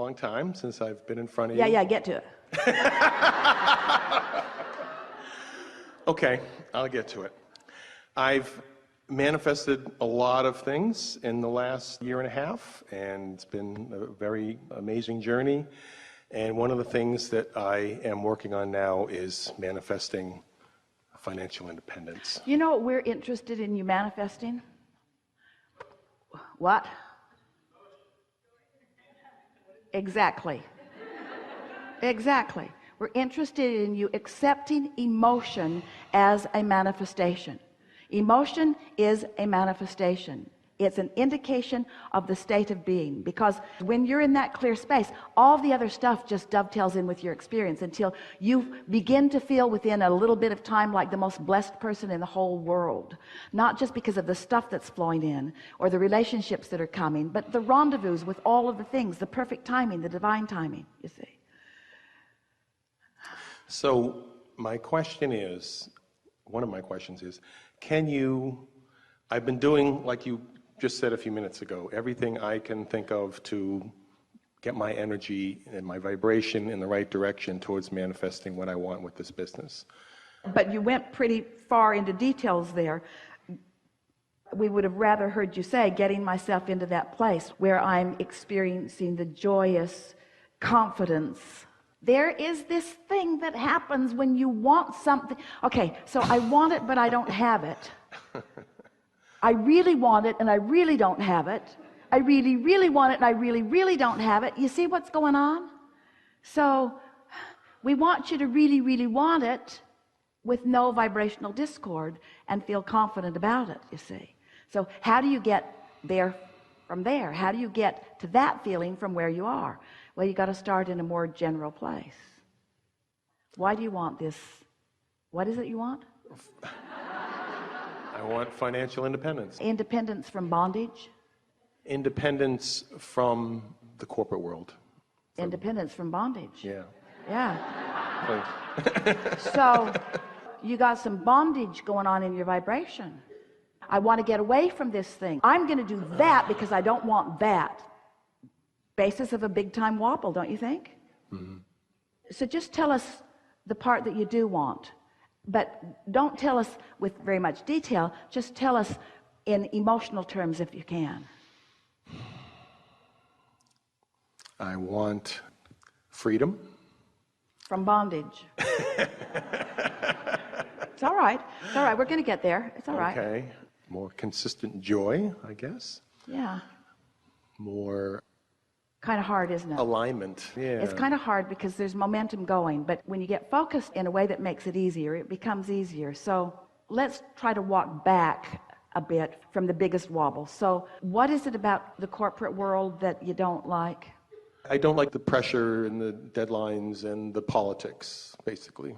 long time since I've been in front of Yeah, you. get to it. Okay, I'll get to it. I've manifested a lot of things in the last year and a half, and it's been a very amazing journey. And one of the things that I am working on now is manifesting financial independence. You know what we're interested in you manifesting? What? Exactly. Exactly. We're interested in you accepting emotion as a manifestation. Emotion is a manifestation. It's an indication of the state of being, because when you're in that clear space, all the other stuff just dovetails in with your experience until you begin to feel within a little bit of time like the most blessed person in the whole world. Not just because of the stuff that's flowing in or the relationships that are coming, but the rendezvous with all of the things, the perfect timing, the divine timing, you see. So my question is, one of my questions is, I've been doing, like you just said a few minutes ago, everything I can think of to get my energy and my vibration in the right direction towards manifesting what I want with this business. But you went pretty far into details there. We would have rather heard you say, getting myself into that place where I'm experiencing the joyous confidence. There is this thing that happens when you want something. Okay, so I want it, but I don't have it. I really want it and I really don't have it. I really, really want it and I really, really don't have it. You see what's going on? So we want you to really, really want it with no vibrational discord and feel confident about it, you see. So how do you get there from there? How do you get to that feeling from where you are? Well, you got to start in a more general place. Why do you want this? What is it you want? I want financial independence. Independence from bondage? Independence from the corporate world. Independence from bondage. Yeah. Yeah. So you got some bondage going on in your vibration. I want to get away from this thing. I'm going to do that because I don't want that. Basis of a big time wobble, don't you think? Mm-hmm. So just tell us the part that you do want, but don't tell us with very much detail. Just tell us in emotional terms if you can. I want freedom. From bondage. It's all right. It's all right. We're going to get there. It's all right. Okay. More consistent joy, I guess. Yeah. More kind of hard, isn't it? Alignment. Yeah. It's kind of hard because there's momentum going, but when you get focused in a way that makes it easier, it becomes easier. So let's try to walk back a bit from the biggest wobble. So what is it about the corporate world that you don't like? I don't like the pressure and the deadlines and the politics, basically.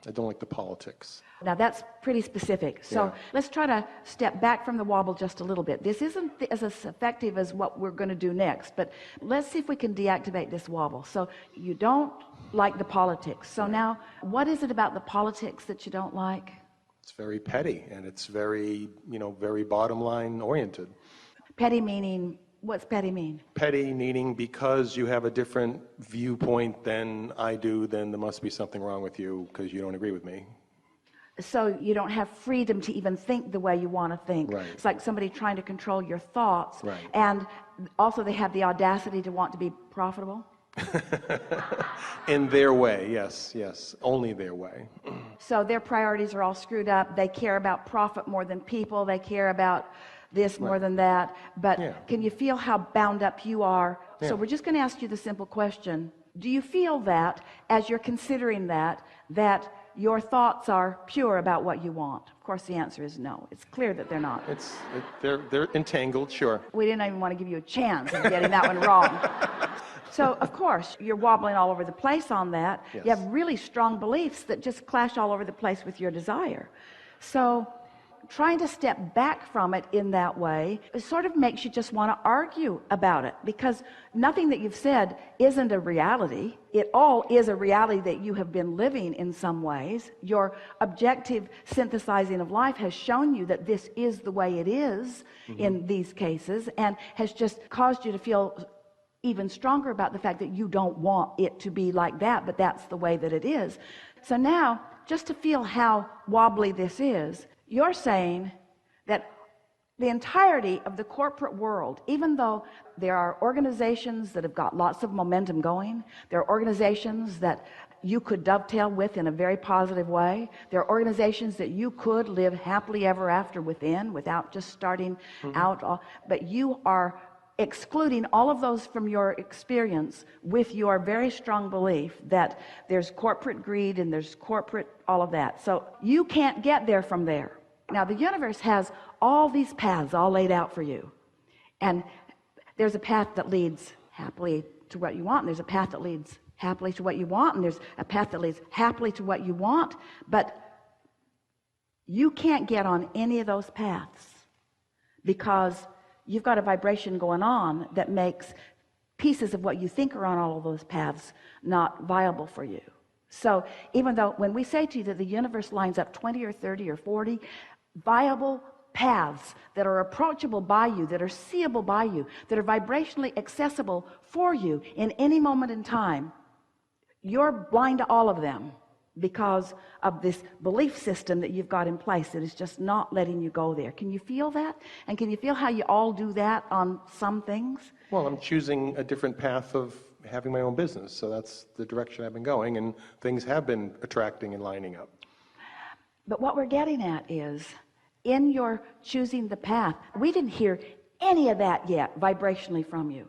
I don't like the politics. Now that's pretty specific. So let's try to step back from the wobble just a little bit. This isn't as effective as what we're going to do next, but let's see if we can deactivate this wobble. So you don't like the politics. So now, what is it about the politics that you don't like? It's very petty, and it's very, very bottom line oriented. Petty meaning, what's petty mean? Petty meaning because you have a different viewpoint than I do, then there must be something wrong with you because you don't agree with me. So you don't have freedom to even think the way you want to think. Right. It's like somebody trying to control your thoughts. Right. And also they have the audacity to want to be profitable. In their way, yes, only their way. So their priorities are all screwed up. They care about profit more than people. They care about this more than that. But can you feel how bound up you are? So we're just going to ask you the simple question. Do you feel that as you're considering that your thoughts are pure about what you want? Of course, the answer is no. It's clear that they're not. They're entangled, sure. We didn't even want to give you a chance of getting that one wrong. So, of course, you're wobbling all over the place on that. Yes. You have really strong beliefs that just clash all over the place with your desire. So trying to step back from it in that way, it sort of makes you just want to argue about it, because nothing that you've said isn't a reality. It all is a reality that you have been living in some ways. Your objective synthesizing of life has shown you that this is the way it is in these cases, and has just caused you to feel even stronger about the fact that you don't want it to be like that, but that's the way that it is. So now, just to feel how wobbly this is, you're saying that the entirety of the corporate world, even though there are organizations that have got lots of momentum going, there are organizations that you could dovetail with in a very positive way, there are organizations that you could live happily ever after within without just starting out, but you are excluding all of those from your experience with your very strong belief that there's corporate greed and there's corporate all of that. So you can't get there from there. Now the universe has all these paths all laid out for you, and there's a path that leads happily to what you want, and there's a path that leads happily to what you want, and there's a path that leads happily to what you want, but you can't get on any of those paths because you've got a vibration going on that makes pieces of what you think are on all of those paths not viable for you. So even though when we say to you that the universe lines up 20 or 30 or 40 viable paths that are approachable by you, that are seeable by you, that are vibrationally accessible for you in any moment in time, you're blind to all of them because of this belief system that you've got in place that is just not letting you go there. Can you feel that? And can you feel how you all do that on some things? Well, I'm choosing a different path of having my own business, so that's the direction I've been going, and things have been attracting and lining up. But what we're getting at is, in your choosing the path, we didn't hear any of that yet vibrationally from you.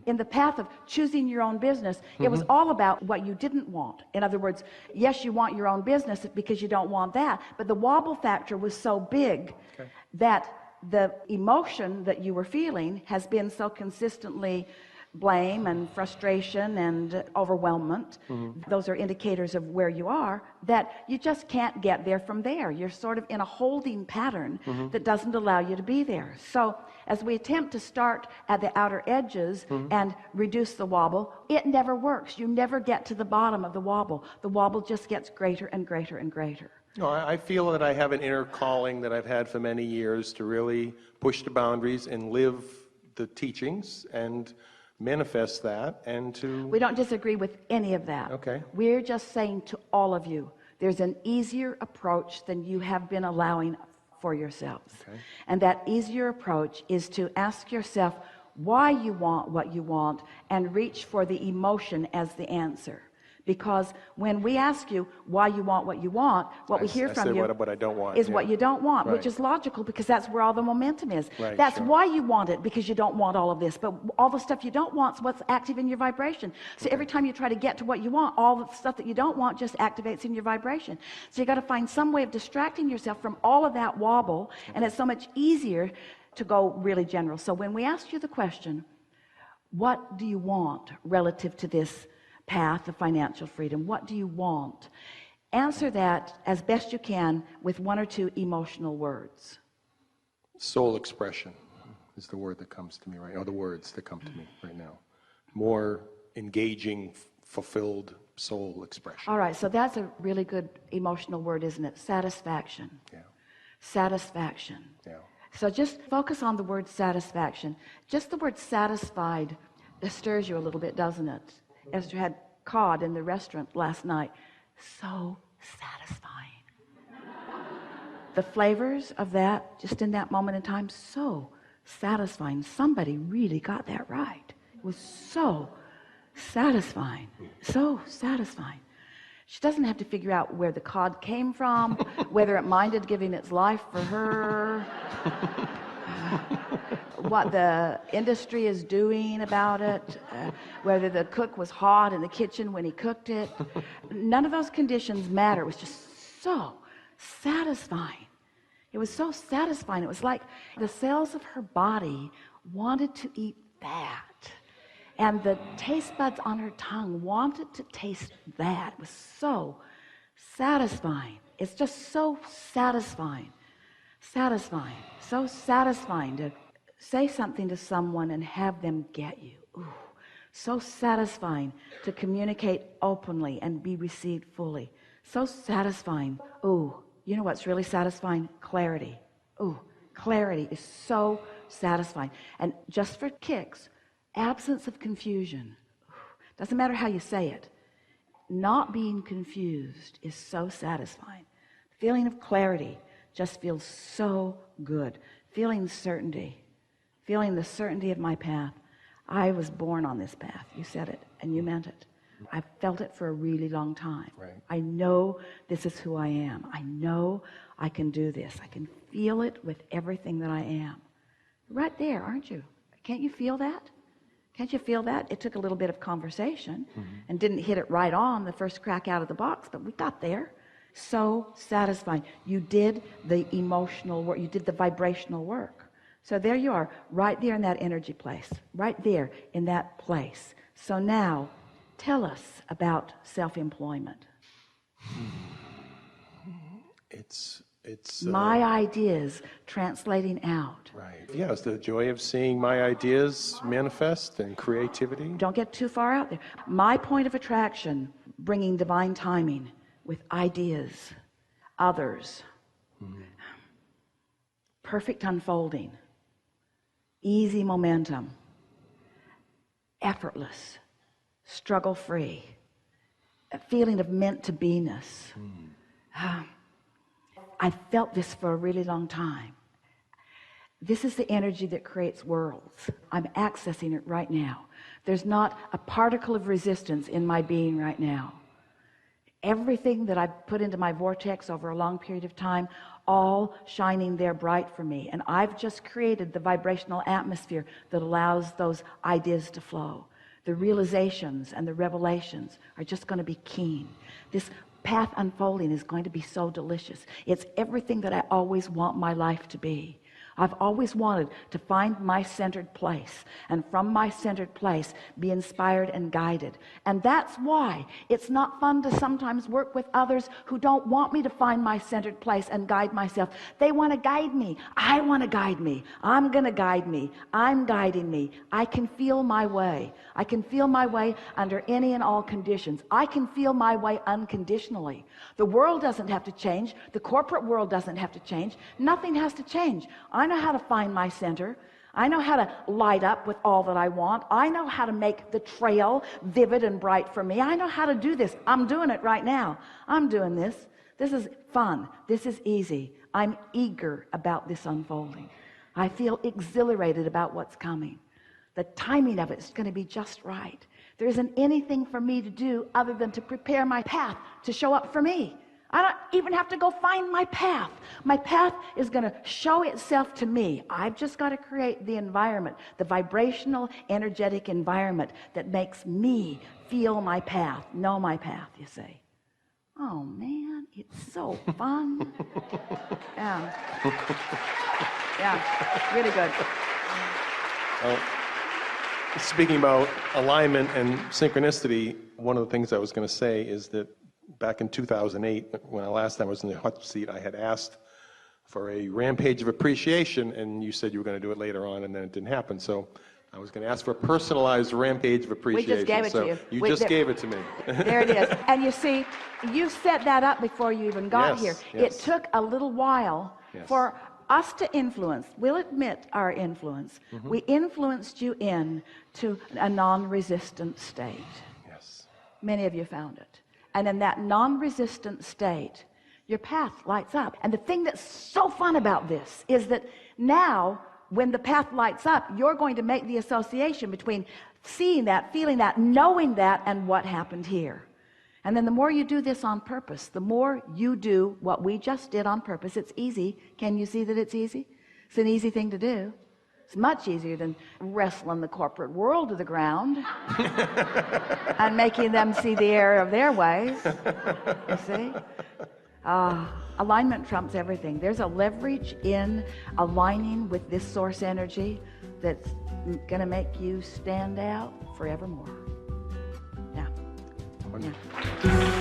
In the path of choosing your own business, it was all about what you didn't want. In other words, yes, you want your own business because you don't want that, but the wobble factor was so big that the emotion that you were feeling has been so consistently blame and frustration and overwhelmment. Those are indicators of where you are, that you just can't get there from there. You're sort of in a holding pattern that doesn't allow you to be there. So as we attempt to start at the outer edges and reduce the wobble, it never works. You never get to the bottom of the wobble. The wobble just gets greater and greater and greater. No, I feel that I have an inner calling that I've had for many years to really push the boundaries and live the teachings and manifest that, and to... We don't disagree with any of that. Okay. We're just saying to all of you, there's an easier approach than you have been allowing for yourselves. Okay. And that easier approach is to ask yourself why you want what you want and reach for the emotion as the answer. Because when we ask you why you want what you want, what we hear from you what I don't want, is what you don't want, Right. which is logical because that's where all the momentum is. Right, That's sure. why you want it, because you don't want all of this. But all the stuff you don't want is what's active in your vibration. So every time you try to get to what you want, all the stuff that you don't want just activates in your vibration. So you got to find some way of distracting yourself from all of that wobble, and it's so much easier to go really general. So when we ask you the question, what do you want relative to this path of financial freedom? What do you want? Answer that as best you can with one or two emotional words. Soul expression is the word that comes to me right now, or the words that come to me right now. More engaging, fulfilled soul expression. All right, so that's a really good emotional word, isn't it? Satisfaction. Yeah. Satisfaction. Yeah. So just focus on the word satisfaction. Just the word satisfied stirs you a little bit, doesn't it? Esther had cod in the restaurant last night. So satisfying. The flavors of that, just in that moment in time, so satisfying. Somebody really got that right. It was so satisfying. So satisfying. She doesn't have to figure out where the cod came from, whether it minded giving its life for her, what the industry is doing about it, whether the cook was hot in the kitchen when he cooked it. None of those conditions matter. It was just so satisfying. It was so satisfying. It was like the cells of her body wanted to eat that. And the taste buds on her tongue wanted to taste that. It was so satisfying. It's just so satisfying. Satisfying. So satisfying to say something to someone and have them get you. Ooh, so satisfying to communicate openly and be received fully. So satisfying. Ooh, you know what's really satisfying? Clarity. Ooh, clarity is so satisfying. And just for kicks, absence of confusion. Doesn't matter how you say it. Not being confused is so satisfying. Feeling of clarity just feels so good. Feeling certainty. Feeling the certainty of my path. I was born on this path. You said it, and you meant it. I've felt it for a really long time. Right. I know this is who I am. I know I can do this. I can feel it with everything that I am. Right there, aren't you? Can't you feel that? Can't you feel that? It took a little bit of conversation and didn't hit it right on the first crack out of the box, but we got there. So satisfying. You did the emotional work. You did the vibrational work. So there you are, right there in that energy place, right there in that place. So now, tell us about self-employment. It's my ideas translating out. right. Yeah, it's the joy of seeing my ideas manifest and creativity. Don't get too far out there. My point of attraction, bringing divine timing with ideas, others, perfect unfolding, easy momentum, effortless, struggle-free, a feeling of meant to be-ness. I felt this for a really long time. This is the energy that creates worlds. I'm accessing it right now. There's not a particle of resistance in my being right now. Everything that I've put into my vortex over a long period of time, all shining there bright for me. And I've just created the vibrational atmosphere that allows those ideas to flow. The realizations and the revelations are just going to be keen. This path unfolding is going to be so delicious. It's everything that I always want my life to be. I've always wanted to find my centered place, and from my centered place be inspired and guided. And that's why it's not fun to sometimes work with others who don't want me to find my centered place and guide myself. They want to guide me. I want to guide me. I'm going to guide me. I'm guiding me. I can feel my way. I can feel my way under any and all conditions. I can feel my way unconditionally. The world doesn't have to change. The corporate world doesn't have to change. Nothing has to change. I know how to find my center. I know how to light up with all that I want. I know how to make the trail vivid and bright for me. I know how to do this. I'm doing it right now. I'm doing this. This is fun. This is easy. I'm eager about this unfolding. I feel exhilarated about what's coming. The timing of it is going to be just right. There isn't anything for me to do other than to prepare my path to show up for me. I don't even have to go find my path. My path is going to show itself to me. I've just got to create the environment, the vibrational, energetic environment that makes me feel my path, know my path, you see. Oh, man, it's so fun. Yeah. Yeah, really good. Well, speaking about alignment and synchronicity, one of the things I was going to say is that back in 2008, when last time I was in the hot seat, I had asked for a rampage of appreciation, and you said you were going to do it later on, and then it didn't happen. So I was going to ask for a personalized rampage of appreciation. We just gave it so to you. You just gave it to me. There it is. And you see, you set that up before you even got here. Yes. It took a little while for us to influence. We'll admit our influence. We influenced you into a non-resistant state. Yes. Many of you found it. And in that non-resistant state, your path lights up. And the thing that's so fun about this is that now, when the path lights up, you're going to make the association between seeing that, feeling that, knowing that, and what happened here. And then the more you do this on purpose, the more you do what we just did on purpose. It's easy. Can you see that it's easy? It's an easy thing to do. It's much easier than wrestling the corporate world to the ground and making them see the error of their ways. You see? Alignment trumps everything. There's a leverage in aligning with this source energy that's going to make you stand out forevermore. Yeah. Wonderful.